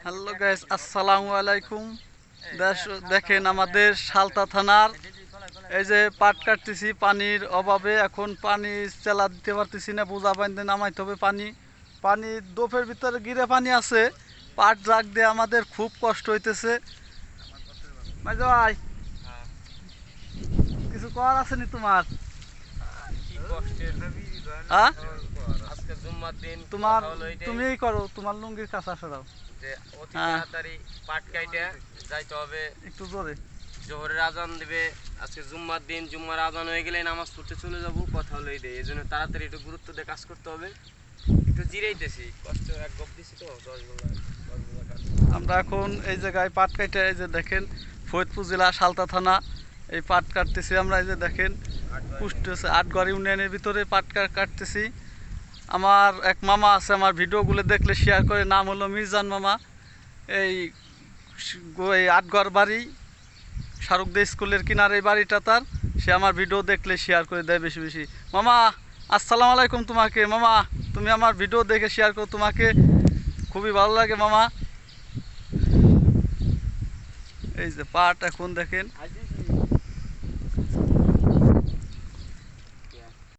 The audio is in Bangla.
হ্যালো গাইস, আসসালামু আলাইকুম। দেখেন আমাদের সালতা থানার এই যে পাট কাটতেছি পানির অভাবে। এখন পানি চালা দিতে পারতেছি না, বোঝা বাইন্দে নামাইতে হবে পানি। পানি দোপের ভিতরে গিরে পানি আছে, পাট জাগ দিয়ে আমাদের খুব কষ্ট হইতেছে। ভাই কিছু করার আছে নি তোমার? হ্যাঁ, তোমার তুমিই করো, তোমার লুঙ্গির কাছে আসা দাও। যে অতি তাড়াতাড়ি পাট কাইটা যাইতে হবে, একটু জোরে। জোহরের আজান দিবে আজকে জুম্মার দিন। জুম্মার আজান হয়ে গেলে নামাজ পড়তে চলে যাবো, কথা হলো এই এই জন্য তাড়াতাড়ি একটু গুরুত্ব দিয়ে কাজ করতে হবে। একটু জিরাইতেছি, কষ্ট এক গপ দিছি তো 10 বেলা কাজ। আমরা এখন এই জায়গায় পাট কাটে, এই যে দেখেন ফরিদপুর জেলা সালতা থানা, এই পাট কাটতেছি আমরা। এই যে দেখেন পুষ্টছে আটগড় ইউনিয়নের ভিতরে পাট কাটতেছি। আমার এক মামা আছে, আমার ভিডিওগুলো দেখলে শেয়ার করে, নাম হলো মির্জান মামা। এই আটগড় বাড়ি, শারুকদে স্কুলের কিনারে এই বাড়িটা তার। সে আমার ভিডিও দেখলে শেয়ার করে দেয় বেশি বেশি। মামা আসসালামু আলাইকুম তোমাকে। মামা তুমি আমার ভিডিও দেখে শেয়ার করো, তোমাকে খুবই ভালো লাগে মামা। এই যে পাট এখন দেখেন